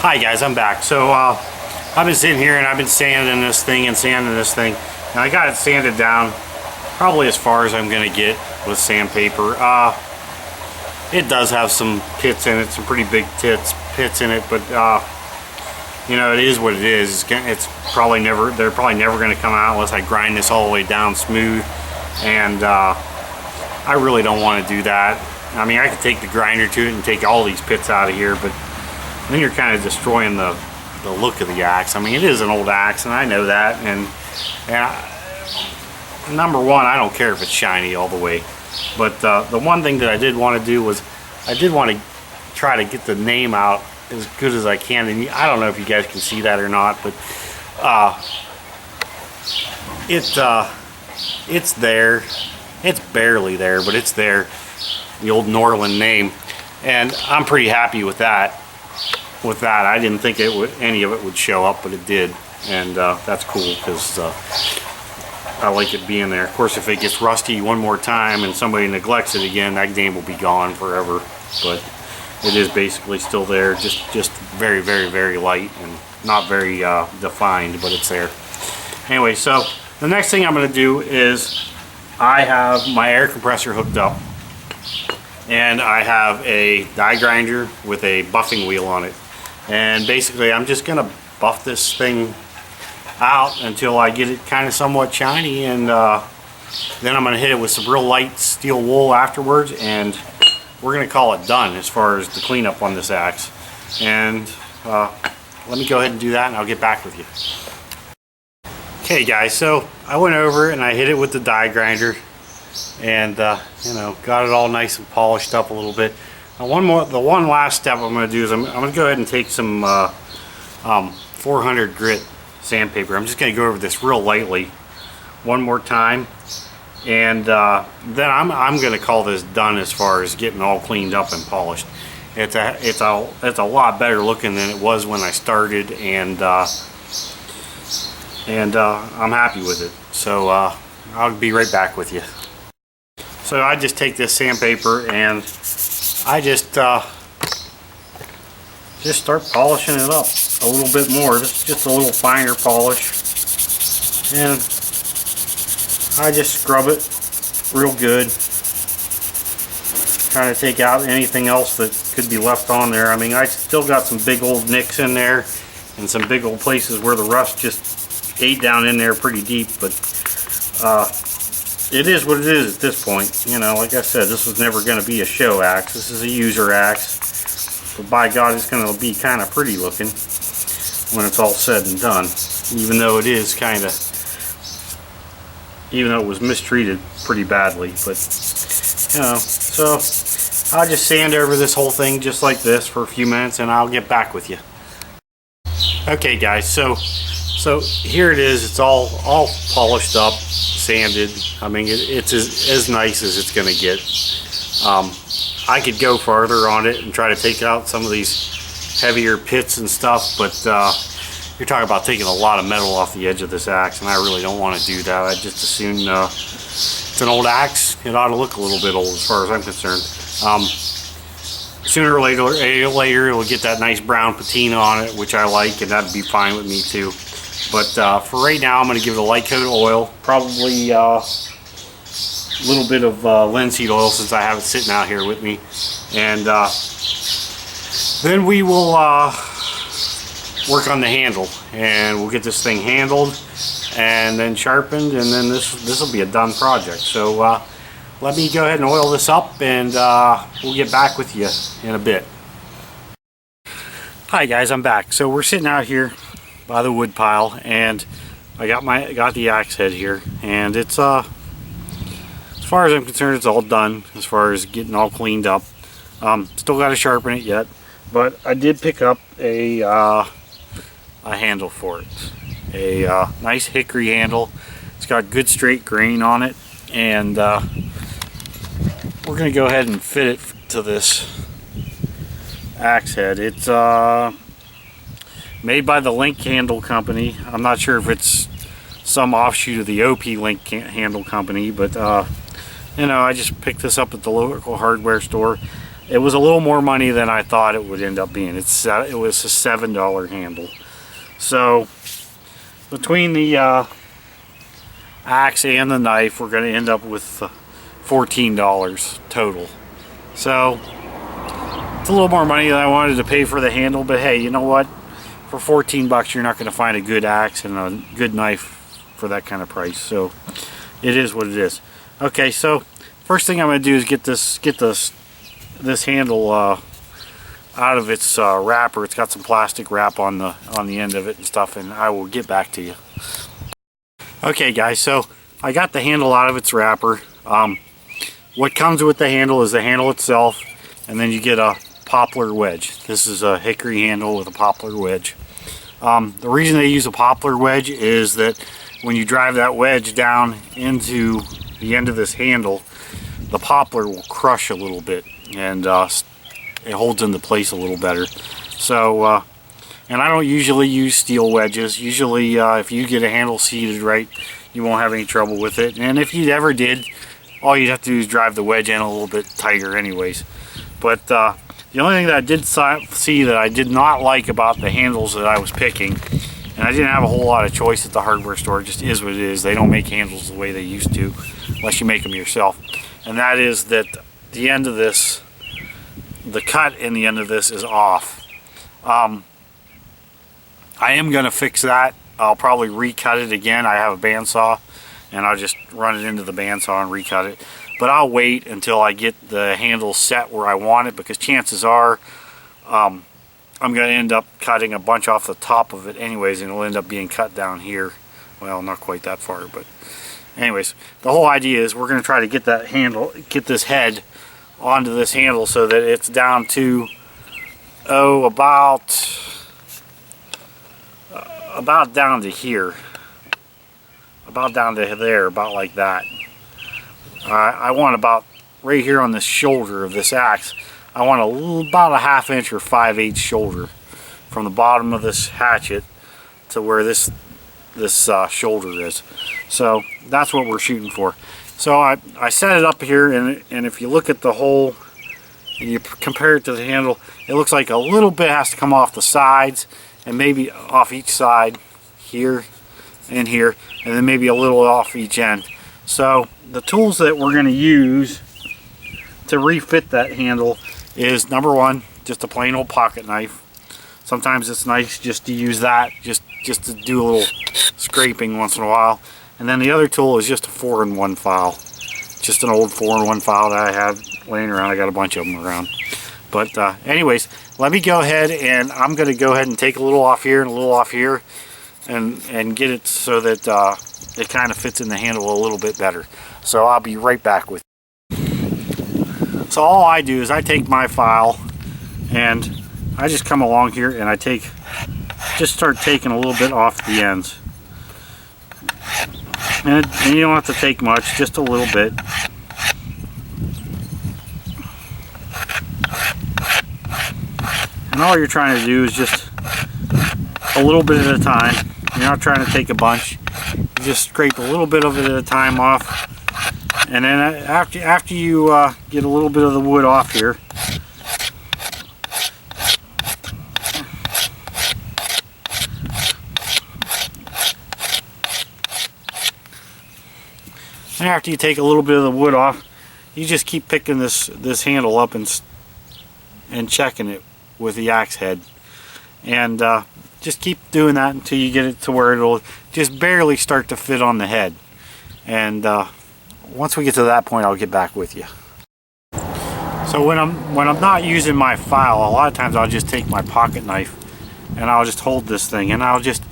Hi guys, I'm back. So I've been sitting here and I've been sanding this thing and sanding this thing. And I got it sanded down probably as far as I'm going to get with sandpaper. It does have some pits in it, some pretty big pits in it, but you know, it is what it is. It's probably never, they're probably never going to come out unless I grind this all the way down smooth. And I really don't want to do that. I mean, I could take the grinder to it and take all these pits out of here, but then you're kind of destroying the look of the axe. I mean, it is an old axe, and I know that. And number one, I don't care if it's shiny all the way. But the one thing that I did want to do was I did want to try to get the name out as good as I can. And I don't know if you guys can see that or not, but it's there. It's barely there, but it's there. The old Norland name, and I'm pretty happy with that. I didn't think any of it would show up, but it did, and that's cool because I like it being there. Of course, if it gets rusty one more time and somebody neglects it again, that name will be gone forever. But it is basically still there, just very, very, very light and not very defined, but it's there. Anyway, so the next thing I'm going to do is I have my air compressor hooked up, and I have a die grinder with a buffing wheel on it. And basically I'm just gonna buff this thing out until I get it kind of somewhat shiny, and then I'm gonna hit it with some real light steel wool afterwards, and we're gonna call it done as far as the cleanup on this axe. And let me go ahead and do that, and I'll get back with you. Okay guys, so I went over and I hit it with the die grinder, and you know, got it all nice and polished up a little bit. Now the one last step I'm going to do is I'm going to go ahead and take some 400 grit sandpaper. I'm just going to go over this real lightly one more time, and then I'm going to call this done as far as getting all cleaned up and polished. It's a lot better looking than it was when I started, and I'm happy with it. So I'll be right back with you. So I just take this sandpaper and I just start polishing it up a little bit more, just a little finer polish, and I just scrub it real good, trying to take out anything else that could be left on there. I mean, I still got some big old nicks in there and some big old places where the rust just ate down in there pretty deep, but it is what it is at this point. You know, like I said, this was never going to be a show axe. This is a user axe. But by God, it's going to be kind of pretty looking when it's all said and done. Even though it is kind of, even though it was mistreated pretty badly. But, you know, so I'll just sand over this whole thing just like this for a few minutes, and I'll get back with you. Okay guys, so here it is. It's all polished up, sanded. I mean, it's as nice as it's going to get. I could go farther on it and try to take out some of these heavier pits and stuff, but you're talking about taking a lot of metal off the edge of this axe, and I really don't want to do that. I just assume it's an old axe. It ought to look a little bit old as far as I'm concerned. Sooner or later it'll get that nice brown patina on it, which I like, and that'd be fine with me too. But for right now, I'm going to give it a light coat of oil, probably a little bit of linseed oil since I have it sitting out here with me. And then we will work on the handle, and we'll get this thing handled and then sharpened, and then this will be a done project. So let me go ahead and oil this up, and we'll get back with you in a bit. Hi guys, I'm back. So we're sitting out here by the wood pile, and I got the axe head here, and it's as far as I'm concerned, it's all done as far as getting all cleaned up. Still got to sharpen it yet, but I did pick up a handle for it, a nice hickory handle. It's got good straight grain on it, and we're gonna go ahead and fit it to this axe head. It's made by the Link Handle Company. I'm not sure if it's some offshoot of the OP Link Handle Company, but you know, I just picked this up at the local hardware store. it was a little more money than I thought it would end up being. It was a $7 handle. So between the axe and the knife, we're going to end up with $14 total. So it's a little more money than I wanted to pay for the handle, but hey, you know what? For 14 bucks, you're not going to find a good axe and a good knife for that kind of price. So it is what it is. Okay, so first thing I'm going to do is get this handle out of its wrapper. It's got some plastic wrap on the end of it and stuff, and I will get back to you. Okay guys, so I got the handle out of its wrapper. What comes with the handle is the handle itself, and then you get a poplar wedge. This is a hickory handle with a poplar wedge. The reason they use a poplar wedge is that when you drive that wedge down into the end of this handle, the poplar will crush a little bit, and it holds into place a little better. So and I don't usually use steel wedges. Usually if you get a handle seated right, you won't have any trouble with it. And if you ever did, all you'd have to do is drive the wedge in a little bit tighter anyways. But the only thing that I did see that I did not like about the handles that I was picking, and I didn't have a whole lot of choice at the hardware store, it just is what it is. They don't make handles the way they used to, unless you make them yourself. And that is that the end of this, the cut in the end of this is off. I am going to fix that. I'll probably recut it again. I have a bandsaw, and I'll just run it into the bandsaw and recut it. But I'll wait until I get the handle set where I want it, because chances are I'm going to end up cutting a bunch off the top of it anyways, and it'll end up being cut down here. Well, not quite that far, but anyways, the whole idea is we're going to try to get that handle, get this head onto this handle so that it's down to about down to here, about down to there, about like that. I want about right here on the shoulder of this axe. I want about a 1/2 inch or 5/8 shoulder from the bottom of this hatchet to where this shoulder is. So that's what we're shooting for. So I set it up here, and if you look at the hole and you compare it to the handle, it looks like a little bit has to come off the sides, and maybe off each side here and here, and then maybe a little off each end. So the tools that we're going to use to refit that handle is, number one, just a plain old pocket knife. Sometimes it's nice just to use that, just to do a little scraping once in a while. And then the other tool is just a 4-in-1 file. Just an old 4-in-1 file that I have laying around. I got a bunch of them around. But anyways, let me go ahead, and I'm going to go ahead and take a little off here and a little off here, and get it so that it kind of fits in the handle a little bit better. So I'll be right back with you. So all I do is I take my file, and I just come along here, and I just start taking a little bit off the ends. And you don't have to take much, just a little bit. And all you're trying to do is just a little bit at a time. You're not trying to take a bunch. You just scrape a little bit of it at a time off. And then after you get a little bit of the wood off here, and after you take a little bit of the wood off, you just keep picking this handle up and checking it with the axe head, and just keep doing that until you get it to where it'll just barely start to fit on the head. And once we get to that point, I'll get back with you. So when I'm not using my file, a lot of times I'll just take my pocket knife and I'll just hold this thing, and I'll just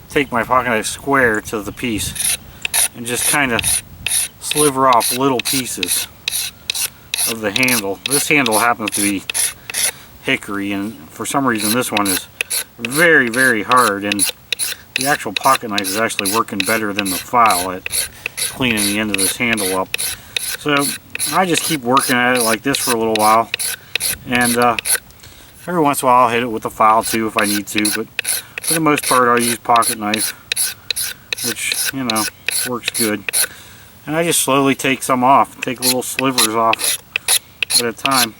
take my pocket knife square to the piece and just kind of sliver off little pieces of the handle. This handle happens to be hickory, and for some reason this one is very, very hard, and the actual pocket knife is actually working better than the file at cleaning the end of this handle up. So I just keep working at it like this for a little while, and every once in a while I'll hit it with a file too if I need to, but for the most part I'll use pocket knife, which, you know, works good. And I just slowly take some off, take little slivers off at a time.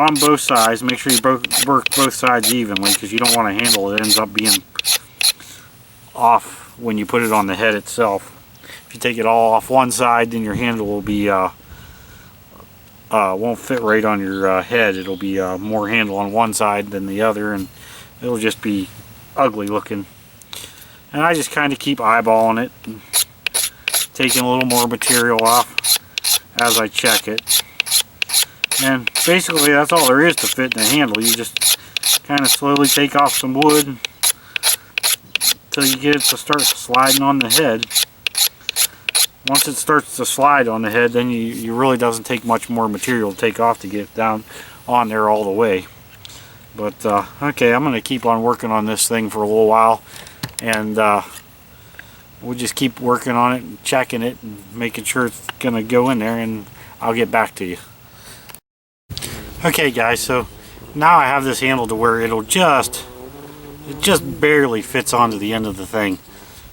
on both sides. Make sure you work both sides evenly, because you don't want a handle that ends up being off when you put it on the head itself. If you take it all off one side, then your handle will be won't fit right on your head. It'll be more handle on one side than the other, and it'll just be ugly looking. And I just kind of keep eyeballing it, and taking a little more material off as I check it. And basically that's all there is to fit in the handle. You just kind of slowly take off some wood until you get it to start sliding on the head. Once it starts to slide on the head, then you really doesn't take much more material to take off to get it down on there all the way. But okay, I'm going to keep on working on this thing for a little while, and we'll just keep working on it and checking it and making sure it's going to go in there, and I'll get back to you. Okay guys, so now I have this handle to where it just barely fits onto the end of the thing.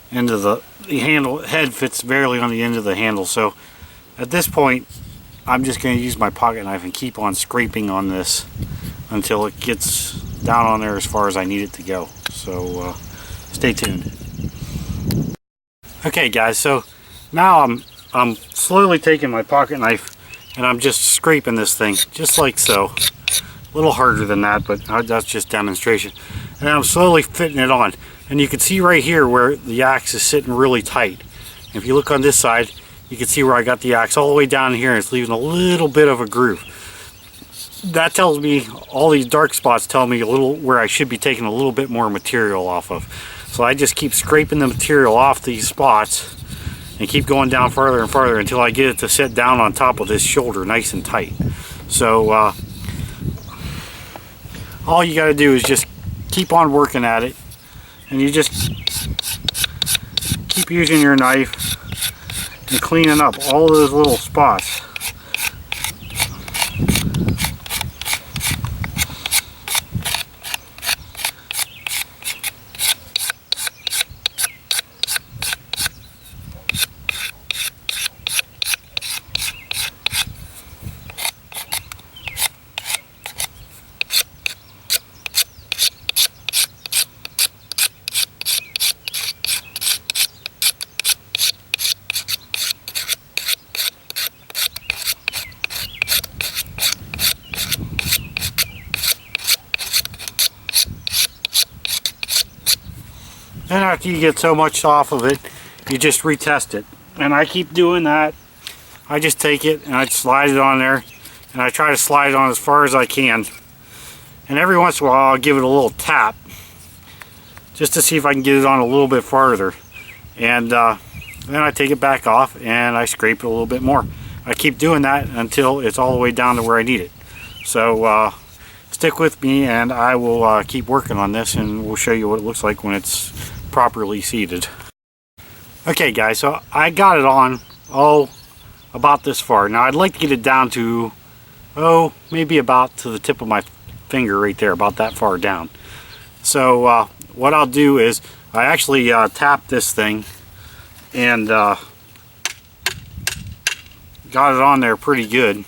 Into the handle head fits barely on the end of the handle. So at this point, I'm just going to use my pocket knife and keep on scraping on this until it gets down on there as far as I need it to go. So stay tuned. Okay guys, so now I'm slowly taking my pocket knife and I'm just scraping this thing just like so. A little harder than that, but that's just demonstration. And I'm slowly fitting it on. And you can see right here where the axe is sitting really tight. If you look on this side, you can see where I got the axe all the way down here, and it's leaving a little bit of a groove. That tells me, all these dark spots tell me a little where I should be taking a little bit more material off of. So I just keep scraping the material off these spots and keep going down farther and farther until I get it to sit down on top of this shoulder nice and tight. So all you got to do is just keep on working at it, and you just keep using your knife and cleaning up all those little spots. Then after you get so much off of it, you just retest it. And I keep doing that. I just take it and I slide it on there, and I try to slide it on as far as I can. And every once in a while I'll give it a little tap just to see if I can get it on a little bit farther. And then I take it back off and I scrape it a little bit more. I keep doing that until it's all the way down to where I need it. So stick with me, and I will keep working on this, and we'll show you what it looks like when it's properly seated. Okay guys, so I got it on about this far. Now I'd like to get it down to maybe about to the tip of my finger right there, about that far down. So what I'll do is I actually tapped this thing and got it on there pretty good.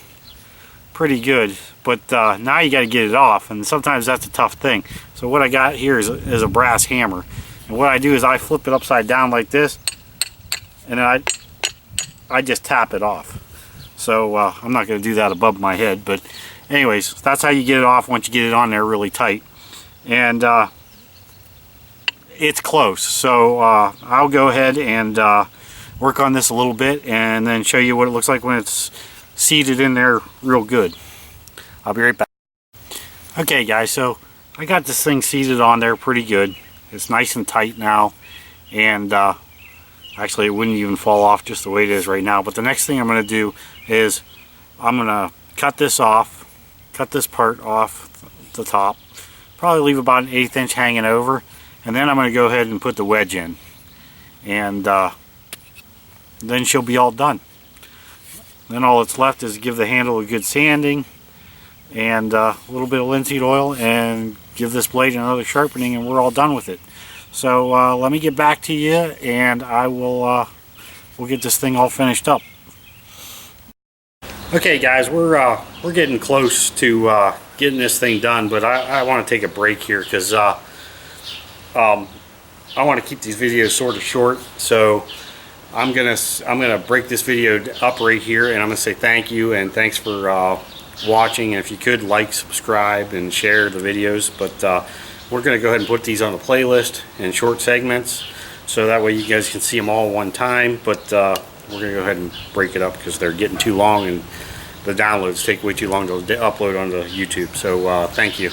But now you got to get it off, and sometimes that's a tough thing. So what I got here is a brass hammer, and what I do is I flip it upside down like this, and then I just tap it off. So I'm not going to do that above my head, but anyways, that's how you get it off once you get it on there really tight. And it's close, so I'll go ahead and work on this a little bit and then show you what it looks like when it's seated in there real good. I'll be right back. Okay guys, so I got this thing seated on there pretty good. It's nice and tight now, and actually it wouldn't even fall off just the way it is right now. But the next thing I'm going to do is I'm going to cut this part off the top, probably leave about an 1/8 inch hanging over, and then I'm going to go ahead and put the wedge in, and then she'll be all done. Then all that's left is give the handle a good sanding and a little bit of linseed oil, and give this blade another sharpening, and we're all done with it. So let me get back to you, and I will we'll get this thing all finished up. Okay, guys, we're getting close to getting this thing done, but I want to take a break here because I want to keep these videos sort of short. So I'm gonna break this video up right here, and I'm gonna say thank you and thanks for watching. And if you could like, subscribe, and share the videos. But we're gonna go ahead and put these on the playlist in short segments, so that way you guys can see them all one time. But we're gonna go ahead and break it up because they're getting too long and the downloads take way too long to upload onto YouTube. So thank you.